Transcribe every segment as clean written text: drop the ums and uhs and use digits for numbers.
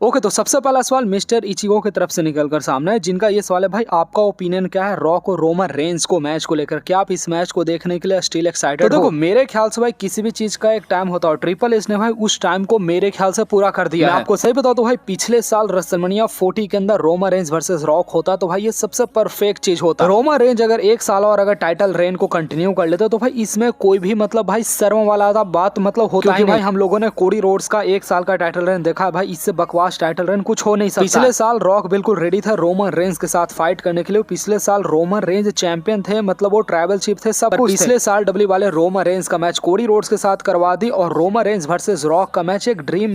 Okay, तो सबसे पहला सवाल मिस्टर इचिगो की तरफ से निकलकर सामने है, जिनका ये सवाल है भाई आपका ओपिनियन क्या है रॉक और रोमन रेंज को मैच को लेकर। क्या आप इस मैच को देखने के लिए स्टिल एक्साइटेड तो देखो मेरे ख्याल से भाई किसी भी चीज का एक टाइम होता है, ट्रिपल एच ने भाई उस टाइम को मेरे ख्याल से पूरा कर दिया। मैं आपको सही बताऊं तो भाई पिछले साल रेसलमेनिया 40 के अंदर रोमन रेंज वर्सेस रॉक होता तो भाई ये सबसे परफेक्ट चीज होता। रोमन रेंज अगर एक साल और अगर टाइटल रेन को कंटिन्यू कर लेते तो भाई इसमें कोई भी मतलब भाई शर्म वाला बात मतलब होता है भाई। हम लोगों ने कोडी रोड्स का एक साल का टाइटल रेन देखा भाई, इससे बकवास टाइटल रेन कुछ नहीं सकता। पिछले साल रॉक बिल्कुल रेडी था रोमन रेंज के साथ फाइट करने के लिए। पिछले साल रोमन रेंज चैंपियन थे, मतलब वो ट्राइबल चीफ थे सब कुछ। पिछले साल डब्ल्यू वाले रोमन रेंज का मैच कोडी रोड्स के साथ करवा दी और रोमन रेंज वर्सेस रॉक का मैच एक ड्रीम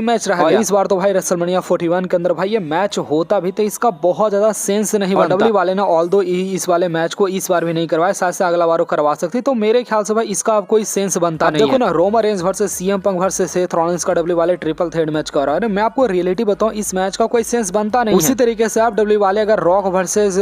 मैच रहा। इस बार तो भाई रेसलमेनिया 41 के अंदर भाई ये मैच होता भी तो इसका बहुत ज्यादा सेंस नहीं बनता। डब्ल्यू वाले ने ऑल्दो इस वाले मैच को इस बार भी नहीं करवाया, साथ से अगला बार करवा सकती, तो मेरे ख्याल से भाई इसका अब कोई सेंस बनता नहीं। देखो ना Roman Reigns versus CM Punk versus Seth Rollins का डब्ल्यू वाले ट्रिपल थ्रेड मैच कर रहा है। मैं आपको रियलिटी बताऊं इस मैच का कोई सेंस बनता नहीं। उसी तरीके से आप डब्ल्यू वाले अगर रॉक वर्सेस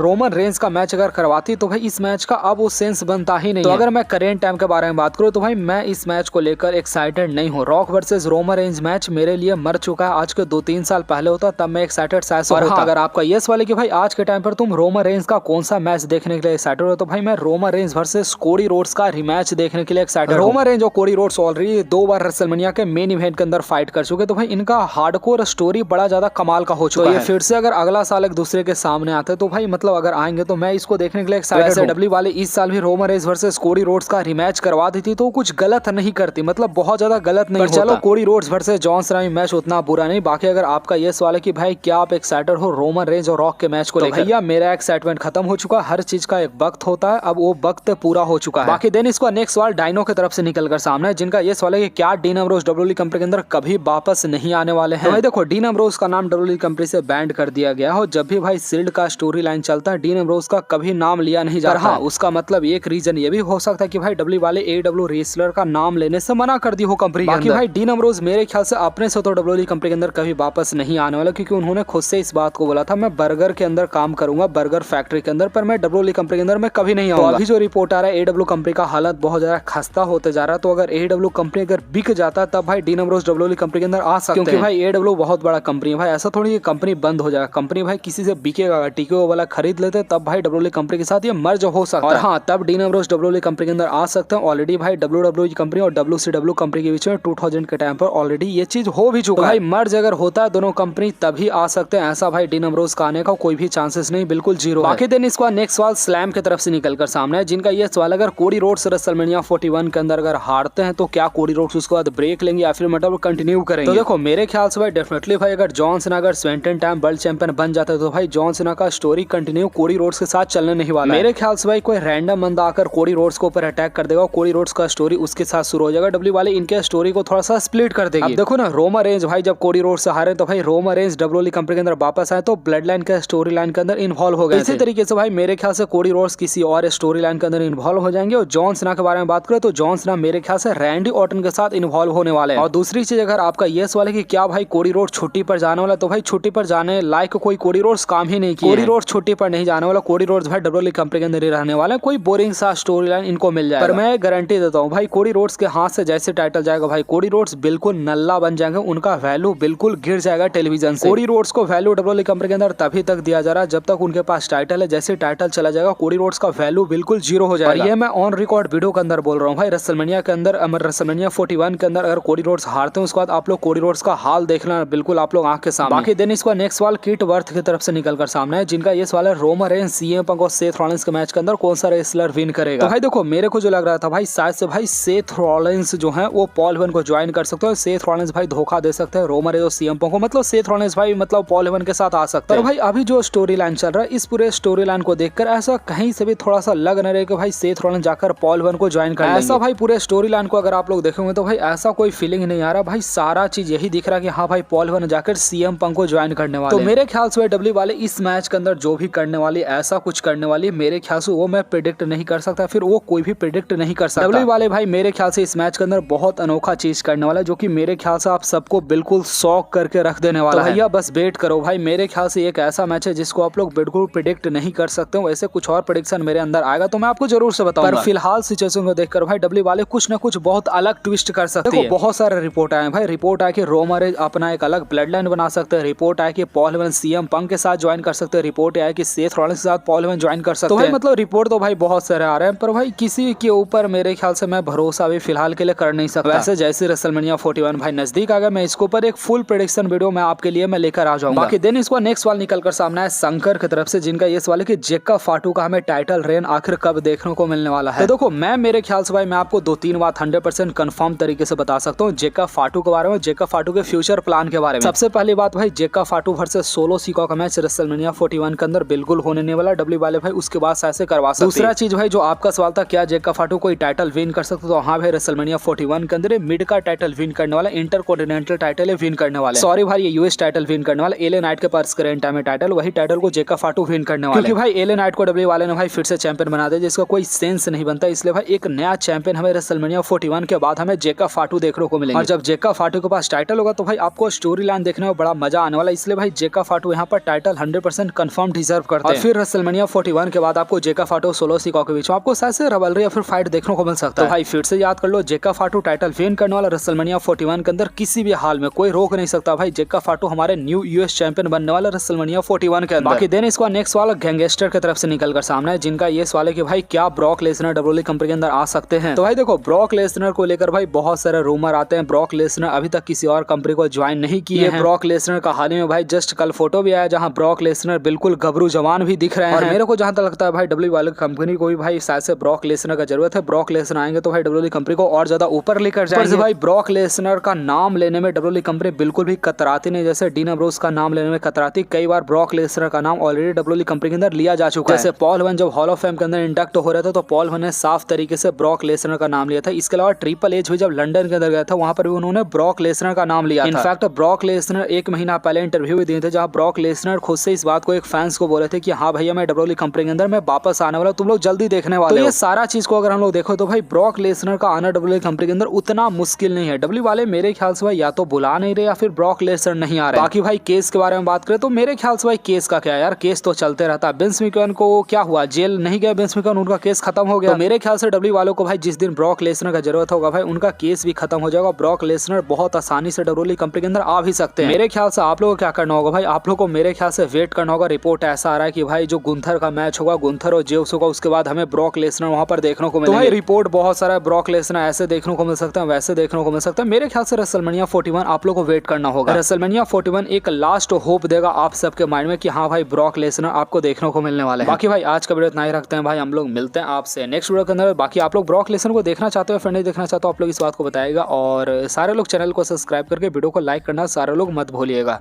रोमन रेंज का मैच अगर करवाती तो भाई इस मैच का अब वो सेंस बनता ही नहीं। तो अगर मैं करेंट टाइम के बारे में बात करूं तो भाई मैं इस मैच को लेकर एक्साइटेड नहीं हूं। Rock versus Roman Reigns match मेरे लिए मर चुका है। आज के 2-3 साल पहले होता तब मैं एक्साइटेड होता। अगर आपका ये सवाल है कि भाई आज के टाइम पर तुम रोमन रेंज का कौन सा मैच देखने के लिए एक्साइटेड हो, तो भाई मैं Roman Reigns versus Cody Rhodes का रिमैच देखने के लिए एक्साइटेड। रोमन रेंज और कोडी रोड्स ऑलरेडी 2 बार रेसलमेनिया के मेन इवेंट के अंदर फाइट कर चुके, तो भाई इनका हार्डकोर स्टोरी बड़ा ज्यादा कमाल का हो चुका है। फिर से अगर अगला साल एक दूसरे के सामने आते तो भाई मतलब अगर आएंगे तो मैं इसको देखने के लिए एक्साइटेड हूं। डब्ल्यू वाले इस साल भी Roman Reigns versus Cody Rhodes का रिमैच करवा देती तो कुछ गलत नहीं करती, मतलब बहुत ज्यादा गलत नहीं होता। चलो Cody Rhodes versus John Cena match उतना बुरा नहीं। बाकी अगर आपका ये सवाल है कि भाई क्या आप एक्साइटेड हो रोमन रेंज और रॉक के मैच को लेकर, भैया मेरा एक्साइटमेंट खत्म हो चुका। हर चीज का एक वक्त होता है, अब वो वक्त पूरा हो चुका है। बाकी देन इसका नेक्स्ट सवाल डायनो की तरफ से निकलकर सामने है, जिनका ये सवाल है कि क्या डीन एम्ब्रोस डब्ल्यूडब्ल्यूई कंपनी के अंदर कभी वापस नहीं आने वाले हैं। तो भाई देखो डीन एम्ब्रोस का नाम डब्ल्यूडब्ल्यूई कंपनी से बैंड कर दिया गया हो। जब भी भाई शील्ड का स्टोरी लाइन चलता है डीन एम्ब्रोस का कभी नाम लिया नहीं जाता। हाँ, उसका मतलब एक रीजन ये भी हो सकता है कि भाई डब्ल्यू वाले AEW रेसलर का नाम लेने से मना कर दी हो कंपनी के अंदर। भाई डीन एम्ब्रोस मेरे ख्याल से अपने से तो डब्ल्यूडब्ल्यूई कंपनी के अंदर कभी वापस नहीं आने वाला, क्योंकि उन्होंने खुद से इस बात को बोला था मैं बर्गर के अंदर काम करूंगा, बर्गर फैक्ट्री के अंदर, पर मैं डब्ल्यूडब्ल्यूई कंपनी के अंदर मैं कभी नहीं आऊंगा। अभी जो रिपोर्ट आ रहा है AEW कंपनी का हालत बहुत ज्यादा खस्ता होते जा रहा है, तो अगर AEW कंपनी अगर बिक जाता तब भाई डीन एम्ब्रोस डब्ल्यूडब्ल्यूई कंपनी के अंदर आ सकते हैं, क्योंकि भाई AEW बहुत बड़ा कंपनी है भाई। ऐसा थोड़ी कंपनी बंद हो जाएगा, कंपनी भाई किसी से बिकेगा, टीके वाला खरीद लेते तब भाई डब्ल्यूडब्ल्यूई कंपनी के साथ ये मर्ज हो सकता है। हाँ, तब डीन एम्ब्रोस डब्ल्यूडब्ल्यूई कंपनी के अंदर आ सकते हैं। ऑलरेडी भाई WWE कंपनी और WCW कंपनी के बीच में 2000 के टाइम पर ऑलरेडी ये चीज हो भी चुका है। भाई मर्ज अगर होता है दोनों कंपनी तभी आ सकते हैं, ऐसा भाई डीन एम्ब्रोस का आने का कोई भी चांसेस नहीं, बिल्कुल जीरो। बाकी दिन इसका नेक्स्ट सवाल स्लैम की तरफ से निकलकर सामने है, जिनका ये सवाल अगर कोडी रोड्स रेसलमेनिया 41 के अंदर अगर हारते हैं तो क्या कोडी रोड्स उसके बाद ब्रेक लेंगे या फिर मतलब कंटिन्यू करेंगे। तो देखो मेरे ख्याल से भाई डेफिनेटली भाई अगर जॉन सीना अगर 20 टाइम वर्ल्ड चैंपियन बन जाता है तो भाई जॉन सीना का स्टोरी कंटिन्यू कोडी रोड्स के साथ चलने नहीं वाला। मेरे ख्याल से भाई कोई रैंडम बंदा आकर कोडी रोड्स के ऊपर अटैक कर देगा, कोडी रोड्स का स्टोरी उसके साथ शुरू हो जाएगा। डब्ल्यू वाले इनके स्टोरी को थोड़ा सा स्प्लिट कर देगी। अब देखो ना रोमन रेंज भाई जब कोडी रोड्स से हारे तो भाई रोमन रेंज डब्ल्यूडब्ल्यूई कंपनी के अंदर वापस आए तो ब्लड लाइन के स्टोरी लाइन के अंदर इन्वॉल्व हो गए। इसी तरीके से भाई मेरे ख्याल से कोडी रोड्स किसी और स्टोरी लाइन के अंदर इन्वॉल्व हो जाएंगे। और जॉन सीना के बारे में बात करें तो जॉन सीना मेरे ख्याल से रैंडी ऑर्टन के साथ इन्वॉल्व होने वाले हैं। और दूसरी चीज अगर आपका ये सवाल है कि क्या भाई कोडी रोड्स छुट्टी पर जाने वाला, तो भाई छुट्टी पर जाने लायक कोई कोडी रोड्स काम ही नहीं किया। कोडी रोड्स छुट्टी पर नहीं जाने वाला, कोडी रोड्स भाई डब्ल्यूडब्ल्यूई कंपनी के अंदर ही रहने वाला है। कोई बोरिंग सा स्टोरी लाइन इनको मिल जाएगा, पर मैं गारंटी देता हूँ भाई कोडी रोड्स के हाथ से जैसे टाइटल जाएगा भाई कोडी रोड्स बिल्कुल नल्ला बन जाएंगे, उनका वैल्यू बिल्कुल गिर जाएगा टेलीविजन से। कोडी रोड्स को वैल्यू डब्ल्यूडब्ल्यूई कंपनी के अंदर तभी तक दिया जा रहा है जब तक उनके पास टाइटल है। जैसे टाइटल चला जाएगा कोडी रोड्स का वैल्यू बिल्कुल जीरो हो जाएगा। ये मैं ऑन रिकॉर्ड वीडियो के अंदर बोल रहा हूँ भाई। रेसलमेनिया के अंदर रेसलमेनिया 41 के अंदर अगर कोडी रोड्स हारते हैं उसके बाद आप लोग कोडी रोड्स का हाल देखना बिल्कुल आप लोग आंख के सामने। बाकी दिन इसका नेक्स्ट सवाल किट वर्थ की तरफ से निकलकर सामने है, जिनका ये सवाल है रोमन रेंज सीएम पंक और सेथ रॉलिंस के मैच के अंदर कौन सा रेसलर विन करेगा। तो भाई देखो मेरे को जो लग रहा था भाई शायद से भाई सेथ रॉलिंस जो है वो पॉल हेवन को ज्वाइन कर सकते हैं। सेथ रॉलिंस भाई धोखा दे सकते हैं रोमन रेंज और सीएम पंक को, मतलब सेथ रॉलिंस भाई मतलब पॉल हेवन के साथ आ सकते हैं। भाई अभी जो स्टोरी लाइन चल रहा है इस पूरे स्टोरी लाइन को देखकर ऐसा कहीं से भी थोड़ा सा लग नहीं रहा कि भाई सेथ रॉलिंस जाकर पॉल हेवन को ज्वाइन कर ऐसा भाई पूरे स्टोरी लाइन को अगर आप लोग देखेंगे तो भाई ऐसा कोई फीलिंग नहीं आ रहा भाई। सारा चीज यही दिख रहा है कि हाँ भाई पॉल हेवन जाकर सीएम पंक को ज्वाइन करने वाले। तो मेरे ख्याल से डब्ल्यू वाले इस मैच के अंदर जो भी करने वाली ऐसा कुछ करने वाली मेरे ख्याल से वो मैं प्रेडिक्ट नहीं कर सकता, फिर वो कोई भी प्रेडिक्ट नहीं कर सकता। डब्ल्यू वाले भाई मेरे ख्याल से इस मैच के अंदर बहुत अनोखा चीज करने वाला है जो कि मेरे ख्याल से आप सबको बिल्कुल शॉक करके रख देने वाला है। भैया बस वेट करो भाई, मेरे ख्याल से एक ऐसा मैच है जिसको आप लोग बिल्कुल प्रेडिक्ट नहीं कर सकते हो। वैसे कुछ और प्रेडिक्शन मेरे अंदर आएगा तो मैं आपको जरूर से बताऊंगा, पर फिलहाल सिचुएशन को देखकर भाई डब्ल्यू वाले कुछ न कुछ बहुत अलग ट्विस्ट कर सकते हैं। बहुत सारे रिपोर्ट आए भाई, रिपोर्ट आए कि रोमन भाई अपना एक अलग ब्लड लाइन बना सकते हैं। रिपोर्ट आया कि पॉल हेमन सीएम पंक के साथ ज्वाइन कर सकते हैं। रिपोर्ट आया कि सेथ रॉलिंस के साथ पॉल हेमन ज्वाइन कर सकते हैं। तो भाई मतलब रिपोर्ट तो भाई बहुत सारे आ रहे हैं, पर भाई किसी के ऊपर मेरे ख्याल से मैं भरोसा अभी फिलहाल के लिए कर नहीं सकता। वैसे जैसे रेसलमेनिया 41 भाई नजदीक आ गया, मैं इसके ऊपर एक फुल प्रेडिक्शन वीडियो मैं आपके लिए मैं लेकर आ जाऊंगा। बाकी दिन इसको नेक्स्ट सवाल निकल कर सामने है शंकर की तरफ से, जिनका ये सवाल है कि जेका फाटू का हमें टाइटल रेन आखिर कब देखने को मिलने वाला है। तो देखो मैं मेरे ख्याल से भाई मैं आपको 2-3 बात 100% कंफर्म तरीके से बता सकता हूँ जेका फाटू के बारे में, जेका फाटू के फ्यूचर प्लान के बारे में। सबसे पहली बात भाई जेका फाटू वर्सेस सोलो सिकोआ का मैच रेसलमेनिया 41 के अंदर बिल्कुल होने नहीं वाला। डब्ल्यू वाले भाई उसके बाद ऐसे करवा सकते। दूसरा चीज भाई जो आपका सवाल था क्या जेका फाटू कोई टाइटल विन कर सकते, तो हाँ भाई रेसलमेनिया 41 के अंदर मिड का टाइटल विन करने वाला, इंटरकॉन्टिनेंटल टाइटल विन करने वाले, सॉरी भाई ये यूएस टाइटल विन करने वाला। एले नाइट के पास करेंट टाइम में टाइटल, वही टाइटल को जेका फाटू विन करने वाले, क्योंकि भाई एले नाइट को डब्ल्यू वाले ने भाई फिर से चैंपियन बना दिया जिसका कोई सेंस नहीं बनता। इसलिए भाई एक नया चैंपियन हमें रेसलमेनिया 41 के बाद हमें जेका फाटू देखने को मिलेंगे। और जब जेका फाटू के पास टाइटल होगा तो भाई आपको स्टोरी लाइन देखने में बड़ा मजा आने वाला। इसलिए भाई जेका फाटू यहाँ पर टाइटल 100% कंफर्म डिजर्व करते हैं। और फिर रेसलमेनिया 41 के बाद आपको जेका फाटू सोलो सिकोआ के बीच में आपको शायद से रवलरी या फिर फाइट देखने को मिल सकता है। तो भाई फिर से याद कर लो जेका फाटू टाइटल विन करने वाला रेसलमेनिया 41 के अंदर किसी भी हाल में कोई रोक नहीं सकता। भाई जेका फाटू हमारे न्यू यूएस चैंपियन बनने वाला रेसलमेनिया 41 के अंदर। बाकी देन इसका नेक्स्ट सवाल गैंगस्टर की तरफ से निकल कर सामने है, जिनका ये सवाल है कि भाई क्या ब्रॉक लेसनर डब्ल्यूडब्ल्यूई कंपनी के अंदर आ सकते हैं। तो भाई देखो ब्रॉक लेसनर को लेकर भाई बहुत सारे रूमर आते हैं। ब्रॉक लेसनर अभी तक किसी और कंपनी को ज्वाइन नहीं किए हैं। ब्रॉक लेसनर का हाल ही में भाई जस्ट कल फोटो भी आया जहां ब्रॉक लेसनर बिल्कुल गबरू जवान भी दिख रहे हैं। और मेरे को जहां तक लगता है भाई डब्ल्यूडब्ल्यूई वाले कंपनी को भी भाई शायद से ब्रॉक लेसनर का जरूरत है। ब्रॉक लेसनर आएंगे तो भाई डब्ल्यूडब्ल्यूई कंपनी को और ज्यादा ऊपर लेकर जाएंगे। भाई ब्रॉक लेसनर का नाम लेने में डब्ल्यूडब्ल्यूई कंपनी बिल्कुल भी कतराती नहीं, जैसे डीन एम्ब्रोस का नाम लेने में कतराती। कई बार ब्रॉक लेसनर का नाम ऑलरेडी डब्ल्यूडब्ल्यूई कंपनी के अंदर लिया जा चुका है। जैसे पॉल हेमन जब हॉल ऑफ फेम के अंदर इंडक्ट हो रहे थे तो पॉल हेमन ने साफ तरीके से ब्रॉक लेसनर का नाम लिया था। इसके अलावा ट्रिपल एच भी जब लंदन के अंदर गया था वहां पर भी उन्होंने ब्रॉक लेसनर का नाम लिया था। इनफैक्ट ब्रॉक लेसनर 1 महीना पहले इंटरव्यू भी दिए थे जहां ब्रॉक लेसनर खुद से इस बात को एक फैंस को बोले थे कि हाँ भैया मैं डब्ल्यूडब्ल्यूई कंपनी के अंदर मैं वापस आने वाला, तुम लोग जल्दी देखने वाले। तो ये सारा चीज को अगर हम लोग देखो तो भाई ब्रॉक लेसनर का आना डब्ल्यूडब्ल्यूई कंपनी के अंदर उतना मुश्किल नहीं है। डब्ल्यू वाले मेरे ख्याल से भाई या तो बुला नहीं रहे या फिर ब्रॉक लेसनर नहीं आ रहे। बाकी भाई केस के बारे में बात करें तो मेरे ख्याल से भाई केस का क्या यार, केस तो चलते रहता है। विंस मैकमैन को क्या हुआ, जेल नहीं गया विंस मैकमैन, उनका केस खत्म हो गया। तो मेरे ख्याल से डब्ल्यू वालों को भाई जिस दिन ब्रॉक लेसनर का जरूरत होगा भाई उनका केस भी खत्म हो जाएगा। ब्रॉक लेसनर बहुत आसानी से डब्ल्यूडब्ल्यूई कंपनी के अंदर आ भी सकते हैं। मेरे ख्याल से आप लोगों को क्या करना होगा भाई, आप लोगों को मेरे ख्याल से वेट करना होगा। रिपोर्ट ऐसा आ रहा है कि भाई जो गुंथर का मैच होगा, गुंथर और जेउस होगा, उसके बाद हमें ब्रॉक लेसनर वहां पर देखने को मिलेगा। तो भाई रिपोर्ट बहुत सारा है, ब्रॉक लेसनर ऐसे देखने को मिल सकता है, वैसे देखने को मिल सकता है। मेरे ख्याल से रेसलमेनिया 41 आप लोगों को वेट करना होगा। रेसलमेनिया 41 एक लास्ट होप देगा आप सबके माइंड में कि हाँ भाई ब्रॉक लेसनर आपको देखने को मिलने वाले हैं। बाकी भाई आज का वीडियो इतना ही रखते हैं भाई, हम लोग मिलते हैं आपसे नेक्स्ट वीडियो के अंदर। बाकी आप लोग ब्रॉक लेसनर को देखना चाहते हो फिर नहीं देखना चाहते हो आप लोग इस बात को बताइएगा, और सारे लोग चैनल को सब्सक्राइब करके वीडियो को लाइक करना सारे लोग मत भूलिएगा।